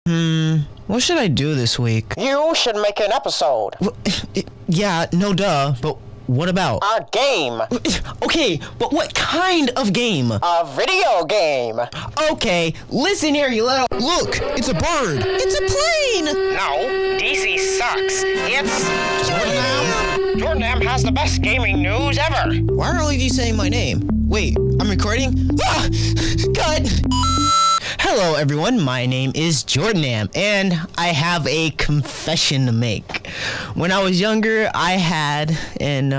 What should I do this week? You should make an episode. Yeah, no duh, but what about? A game. Okay, but what kind of game? A video game. Okay, listen here, you little... Look, it's a bird. It's a plane. No, DC sucks. It's... JordonAM has the best gaming news ever. Why are all of you saying my name? Wait, I'm recording? Ah! Cut! Hello everyone, my name is JordonAM, and I have a confession to make. When I was younger, I had an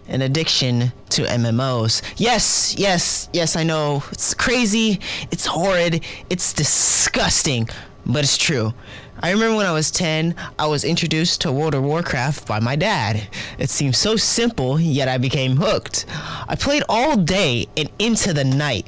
addiction to MMOs. Yes, I know, it's crazy, it's horrid, it's disgusting, but it's true. I remember when I was 10, I was introduced to World of Warcraft by my dad. It seemed so simple, yet I became hooked. I played all day and into the night.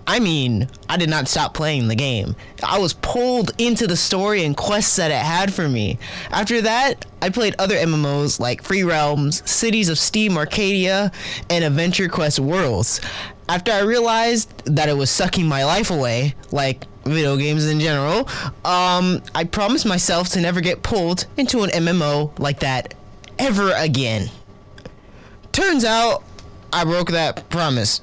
I did not stop playing the game. I was pulled into the story and quests that it had for me. After that, I played other MMOs like Free Realms, Cities of Steam Arcadia, and Adventure Quest Worlds. After I realized that it was sucking my life away, like video games in general, I promised myself to never get pulled into an MMO like that ever again. Turns out, I broke that promise.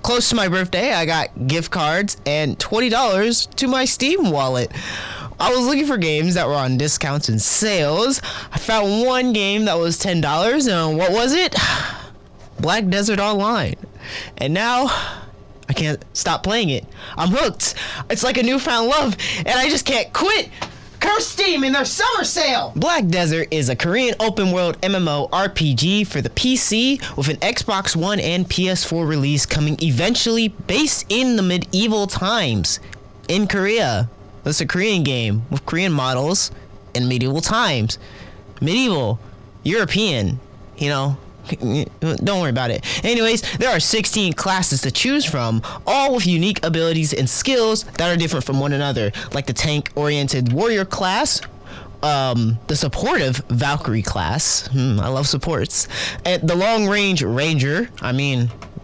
Close to my birthday, I got gift cards and $20 to my Steam wallet. I was looking for games that were on discounts and sales. I found one game that was $10, and what was it? Black Desert Online. And now, I can't stop playing it. I'm hooked. It's like a newfound love, and I just can't quit. Curse Steam in their summer sale! Black Desert is a Korean open-world MMORPG for the PC with an Xbox One and PS4 release coming eventually, based in the medieval times in Korea. That's a Korean game with Korean models in medieval times. Medieval, European, don't worry about it. Anyways, there are 16 classes to choose from, all with unique abilities and skills that are different from one another, like the tank-oriented warrior class, the supportive Valkyrie class, I love supports, and the long-range ranger,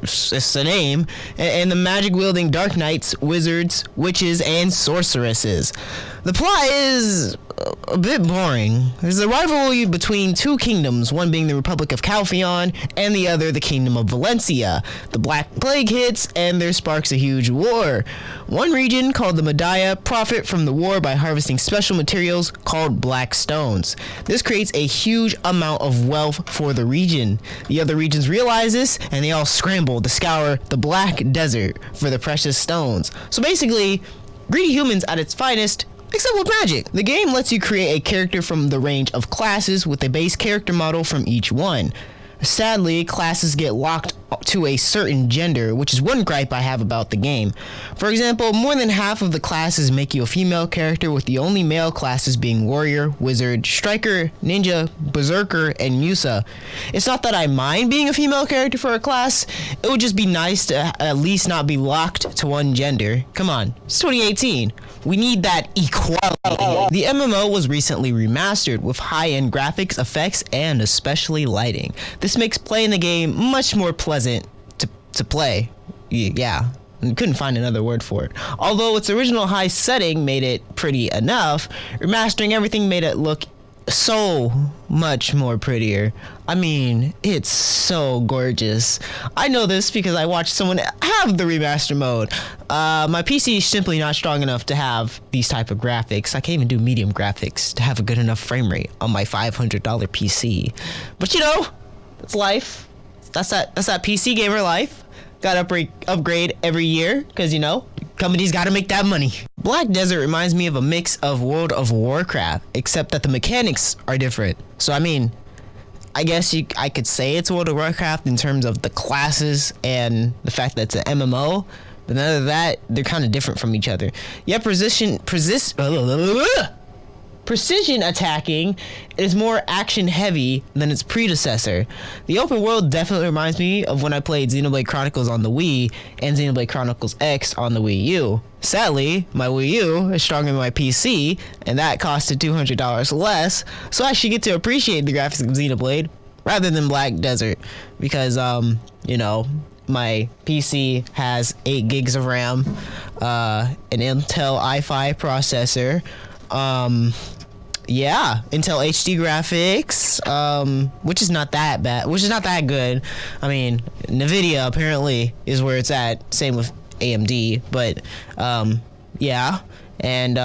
it's the name, and the magic-wielding dark knights, wizards, witches, and sorceresses. The plot is a bit boring. There's a rivalry between two kingdoms, one being the Republic of Calpheon, and the other the Kingdom of Valencia. The Black Plague hits, and there sparks a huge war. One region, called the Medaya, profit from the war by harvesting special materials called black stones. This creates a huge amount of wealth for the region. The other regions realize this, and they all scramble to scour the Black Desert for the precious stones. So basically, greedy humans at its finest, except with magic. The game lets you create a character from the range of classes with a base character model from each one. Sadly, classes get locked to a certain gender, which is one gripe I have about the game. For example, more than half of the classes make you a female character, with the only male classes being warrior, wizard, striker, ninja, berserker, and musa. It's not that I mind being a female character for a class, it would just be nice to at least not be locked to one gender. Come on, it's 2018. We need that equality. The MMO was recently remastered with high-end graphics, effects, and especially lighting. This makes playing the game much more pleasant to play. Yeah, I couldn't find another word for it. Although its original high setting made it pretty enough, remastering everything made it look so much more prettier. It's so gorgeous. I know this because I watched someone have the remaster mode. My PC is simply not strong enough to have these type of graphics. I can't even do medium graphics to have a good enough frame rate on my $500 PC. But it's life. That's that PC gamer life. Gotta upgrade every year because companies gotta make that money. Black Desert reminds me of a mix of World of Warcraft, except that the mechanics are different. So I guess I could say it's World of Warcraft in terms of the classes and the fact that it's an MMO, but none of that, they're kind of different from each other. Yet precision attacking is more action heavy than its predecessor. The open world definitely reminds me of when I played Xenoblade Chronicles on the Wii and Xenoblade Chronicles X on the Wii U. Sadly, my Wii U is stronger than my PC, and that costed $200 less, so I should get to appreciate the graphics of Xenoblade rather than Black Desert, because My PC has 8 gigs of RAM, an Intel i5 processor, yeah, Intel HD graphics, which is not that bad, which is not that good. I mean, NVIDIA apparently is where it's at. Same with AMD, but yeah, and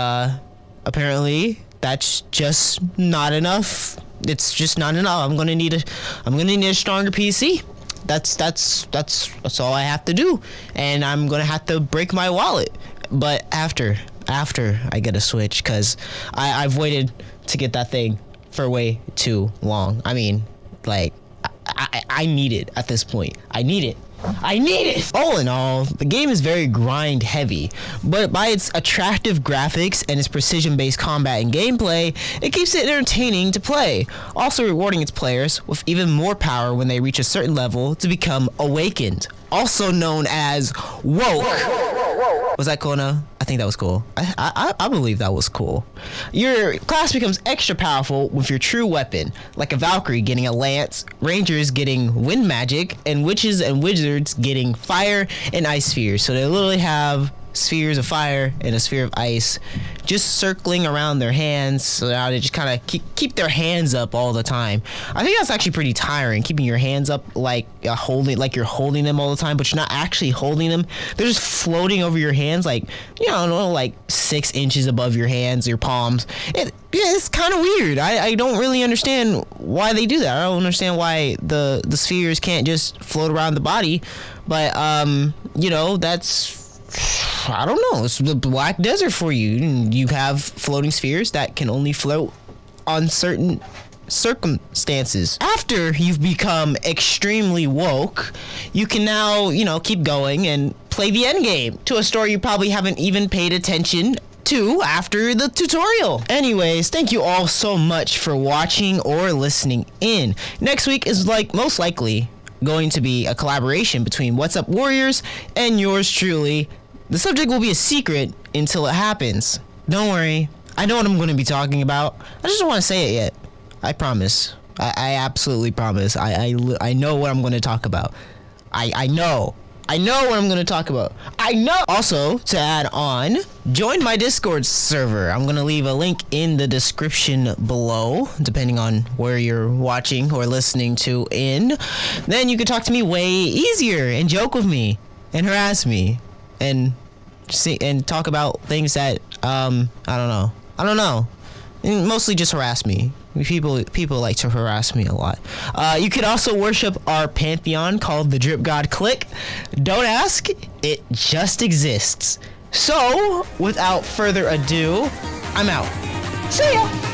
apparently that's just not enough. It's just not enough. I'm gonna need a stronger PC. That's all I have to do, and I'm gonna have to break my wallet. But after I get a Switch, because I've waited to get that thing for way too long. I mean, like, I need it at this point. I need it. All in all, the game is very grind heavy, but by its attractive graphics and its precision-based combat and gameplay, it keeps it entertaining to play, also rewarding its players with even more power when they reach a certain level to become awakened, also known as woke. Was that cool enough? I think that was cool. I believe that was cool. Your class becomes extra powerful with your true weapon, like a Valkyrie getting a lance, rangers getting wind magic, and witches and wizards getting fire and ice spheres. So they literally have spheres of fire and a sphere of ice just circling around their hands, so now they just kind of keep their hands up all the time. I think that's actually pretty tiring, keeping your hands up like you're holding them all the time, but you're not actually holding them. They're just floating over your hands, like, you know, like 6 inches above your hands, your palms. It's kind of weird. I don't really understand why they do that. I don't understand why the spheres can't just float around the body, but you know, that's, I don't know, it's the Black Desert for you. You have floating spheres that can only float on certain circumstances. After you've become extremely woke, you can now, you know, keep going and play the end game to a story you probably haven't even paid attention to after the tutorial. Anyways, thank you all so much for watching or listening in. Next week is most likely going to be a collaboration between What's Up Warriors and yours truly. The subject will be a secret until it happens. Don't worry, I know what I'm going to be talking about. I just don't want to say it yet. I promise. I absolutely promise. I know what I'm going to talk about. I know what I'm going to talk about. I know. Also, to add on, join my Discord server. I'm going to leave a link in the description below, depending on where you're watching or listening to in. Then you can talk to me way easier and joke with me and harass me and talk about things that I don't know. And mostly just harass me. People like to harass me a lot. You could also worship our pantheon called the Drip God Clique. Don't ask, it just exists. So, without further ado, I'm out. See ya!